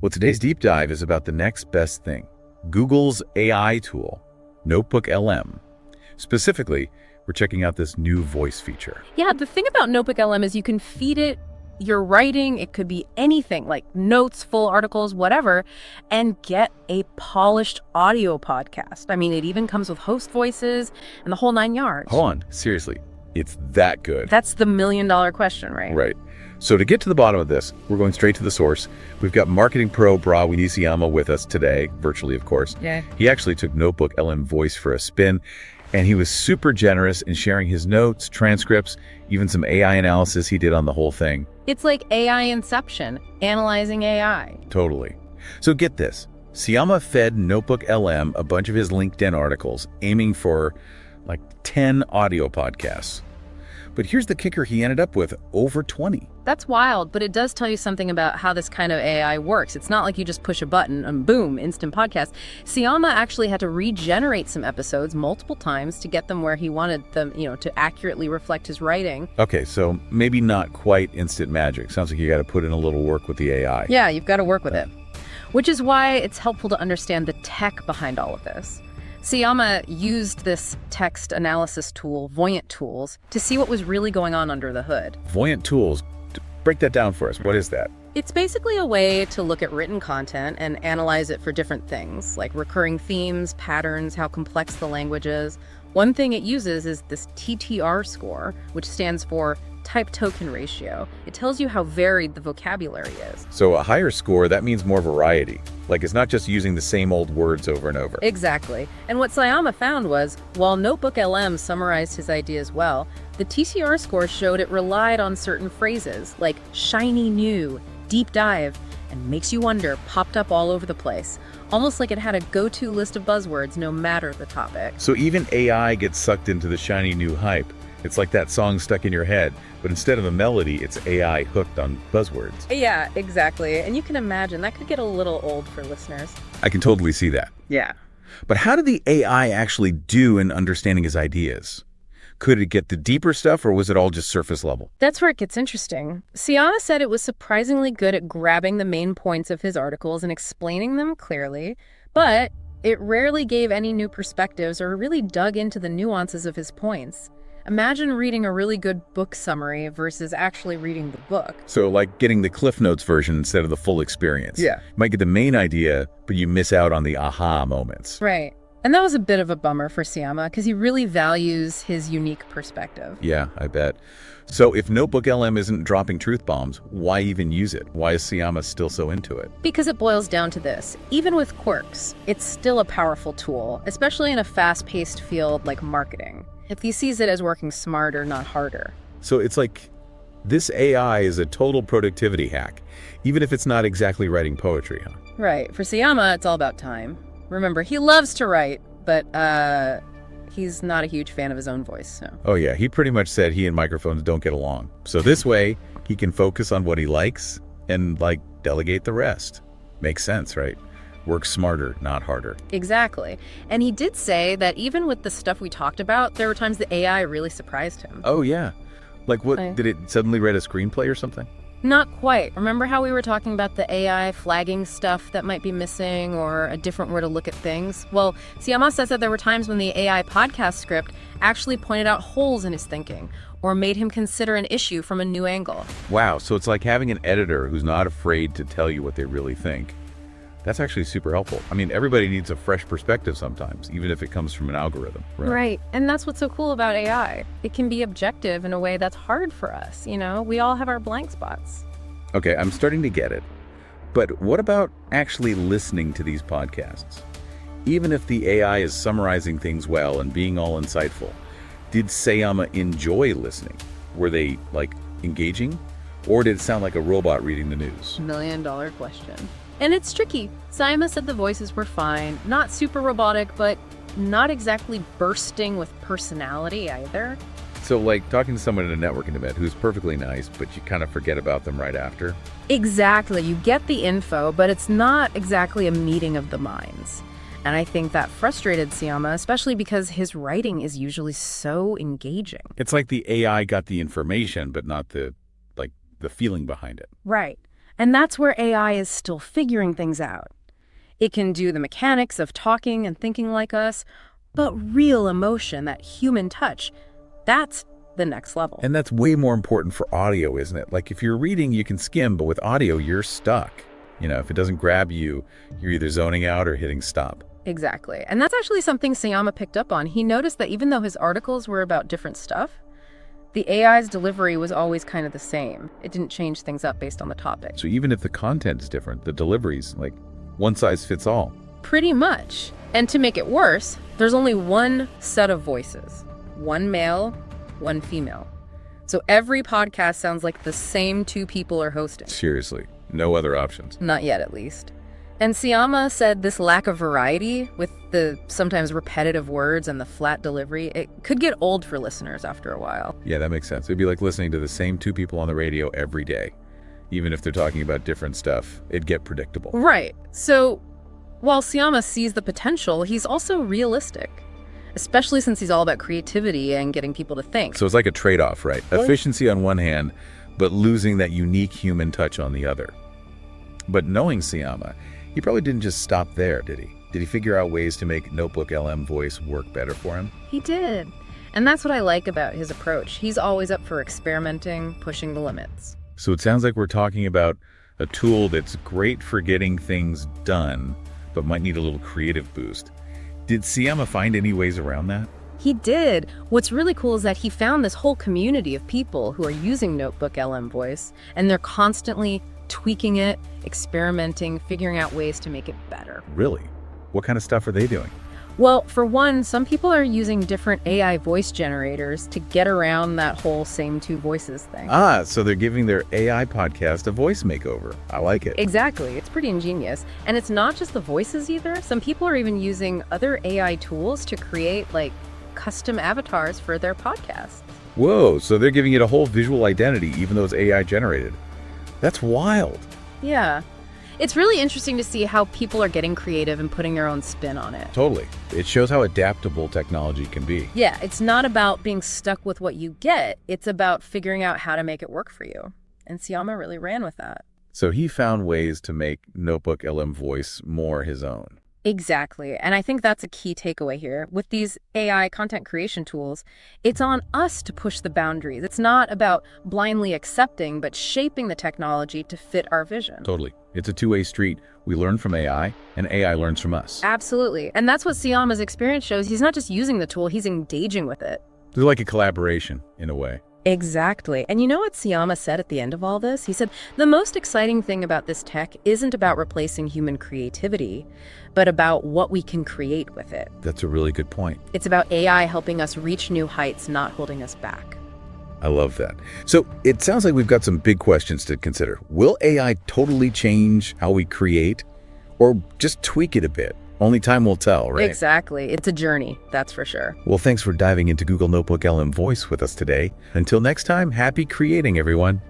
Well, today's deep dive is about the next best thing, Google's AI tool, NotebookLM. Specifically, we're checking out this new voice feature. Yeah, the thing about NotebookLM is you can feed it your writing, it could be anything, like notes, full articles, whatever, and get a polished audio podcast. I mean, it even comes with host voices and the whole 9 yards. Hold on, seriously, it's that good? That's the million-dollar question, right? Right. So to get to the bottom of this, we're going straight to the source. We've got marketing pro Willy Seyama with us today, virtually, of course. Yeah. He actually took NotebookLM voice for a spin, and he was super generous in sharing his notes, transcripts, even some AI analysis he did on the whole thing. It's like AI Inception, analyzing AI. Totally. So get this. Seyama fed NotebookLM a bunch of his LinkedIn articles, aiming for like 10 audio podcasts. But here's the kicker, he ended up with over 20. That's wild, but it does tell you something about how this kind of AI works. It's not like you just push a button and boom, instant podcast. Seyama actually had to regenerate some episodes multiple times to get them where he wanted them, to accurately reflect his writing. Okay, so maybe not quite instant magic. Sounds like you got to put in a little work with the AI. Yeah, you've got to work with it. Which is why it's helpful to understand the tech behind all of this. Seyama used this text analysis tool, Voyant Tools, to see what was really going on under the hood. Voyant Tools, break that down for us. What is that? It's basically a way to look at written content and analyze it for different things, like recurring themes, patterns, how complex the language is. One thing it uses is this TTR score, which stands for type token ratio. It tells you how varied the vocabulary is. So a higher score, that means more variety. Like it's not just using the same old words over and over. Exactly. And what Seyama found was, while NotebookLM summarized his ideas well, the TTR score showed it relied on certain phrases like shiny new, deep dive, and makes you wonder popped up all over the place. Almost like it had a go-to list of buzzwords no matter the topic. So even AI gets sucked into the shiny new hype. It's like that song stuck in your head, but instead of a melody, it's AI hooked on buzzwords. Yeah, exactly. And you can imagine that could get a little old for listeners. I can totally see that. Yeah. But how did the AI actually do in understanding his ideas? Could it get the deeper stuff, or was it all just surface level? That's where it gets interesting. Seyama said it was surprisingly good at grabbing the main points of his articles and explaining them clearly, but it rarely gave any new perspectives or really dug into the nuances of his points. Imagine reading a really good book summary versus actually reading the book. So like getting the Cliff Notes version instead of the full experience. Yeah. You might get the main idea, but you miss out on the aha moments. Right. And that was a bit of a bummer for Seyama because he really values his unique perspective. Yeah, I bet. So if NotebookLM isn't dropping truth bombs, why even use it? Why is Seyama still so into it? Because it boils down to this. Even with quirks, it's still a powerful tool, especially in a fast-paced field like marketing. If he sees it as working smarter, not harder. So it's like this AI is a total productivity hack, even if it's not exactly writing poetry, huh? Right. For Seyama, it's all about time. Remember, he loves to write, but he's not a huge fan of his own voice. So. Oh yeah, he pretty much said he and microphones don't get along. So this way, he can focus on what he likes and delegate the rest. Makes sense, right? Work smarter, not harder. Exactly. And he did say that even with the stuff we talked about, there were times the AI really surprised him. Oh yeah. Like what, did it suddenly write a screenplay or something? Not quite. Remember how we were talking about the AI flagging stuff that might be missing or a different way to look at things? Well, Seyama says that there were times when the AI podcast script actually pointed out holes in his thinking or made him consider an issue from a new angle. Wow, so it's like having an editor who's not afraid to tell you what they really think. That's actually super helpful. I mean, everybody needs a fresh perspective sometimes, even if it comes from an algorithm. Right. And that's what's so cool about AI. It can be objective in a way that's hard for us. We all have our blank spots. Okay, I'm starting to get it. But what about actually listening to these podcasts? Even if the AI is summarizing things well and being all insightful, did Seyama enjoy listening? Were they, engaging? Or did it sound like a robot reading the news? $1,000,000 question. And it's tricky. Seyama said the voices were fine, not super robotic, but not exactly bursting with personality either. So talking to someone in a networking event who's perfectly nice, but you kind of forget about them right after? Exactly. You get the info, but it's not exactly a meeting of the minds. And I think that frustrated Seyama, especially because his writing is usually so engaging. It's like the AI got the information, but not the feeling behind it. Right. And that's where AI is still figuring things out. It can do the mechanics of talking and thinking like us, but real emotion, that human touch, that's the next level. And that's way more important for audio, isn't it? Like if you're reading, you can skim, but with audio, you're stuck. If it doesn't grab you, you're either zoning out or hitting stop. Exactly. And that's actually something Seyama picked up on. He noticed that even though his articles were about different stuff, the AI's delivery was always kind of the same. It didn't change things up based on the topic. So even if the content is different, the delivery's like one size fits all. Pretty much. And to make it worse, there's only one set of voices. One male, one female. So every podcast sounds like the same two people are hosting. Seriously, no other options. Not yet, at least. And Seyama said this lack of variety, with the sometimes repetitive words and the flat delivery, it could get old for listeners after a while. Yeah, that makes sense. It'd be like listening to the same two people on the radio every day. Even if they're talking about different stuff, it'd get predictable. Right. So while Seyama sees the potential, he's also realistic, especially since he's all about creativity and getting people to think. So it's like a trade-off, right? Efficiency on one hand, but losing that unique human touch on the other. But knowing Seyama, he probably didn't just stop there, did he? Did he figure out ways to make NotebookLM voice work better for him? He did. And that's what I like about his approach. He's always up for experimenting, pushing the limits. So it sounds like we're talking about a tool that's great for getting things done, but might need a little creative boost. Did Seyama find any ways around that? He did. What's really cool is that he found this whole community of people who are using NotebookLM voice, and they're constantly tweaking it, experimenting, figuring out ways to make it better. Really? What kind of stuff are they doing? Well, for one, some people are using different AI voice generators to get around that whole same two voices thing. So they're giving their AI podcast a voice makeover. I like it. Exactly. It's pretty ingenious. And it's not just the voices either. Some people are even using other AI tools to create custom avatars for their podcasts. Whoa, so they're giving it a whole visual identity, even though it's AI generated. That's wild. Yeah. It's really interesting to see how people are getting creative and putting their own spin on it. Totally. It shows how adaptable technology can be. Yeah, it's not about being stuck with what you get. It's about figuring out how to make it work for you. And Seyama really ran with that. So he found ways to make NotebookLM voice more his own. Exactly. And I think that's a key takeaway here. With these AI content creation tools, it's on us to push the boundaries. It's not about blindly accepting, but shaping the technology to fit our vision. Totally. It's a two-way street. We learn from AI, and AI learns from us. Absolutely. And that's what Seyama's experience shows. He's not just using the tool, he's engaging with it. They're like a collaboration, in a way. Exactly. And you know what Seyama said at the end of all this? He said, the most exciting thing about this tech isn't about replacing human creativity, but about what we can create with it. That's a really good point. It's about AI helping us reach new heights, not holding us back. I love that. So it sounds like we've got some big questions to consider. Will AI totally change how we create, or just tweak it a bit? Only time will tell, right? Exactly. It's a journey, that's for sure. Well, thanks for diving into Google NotebookLM Voice with us today. Until next time, happy creating, everyone.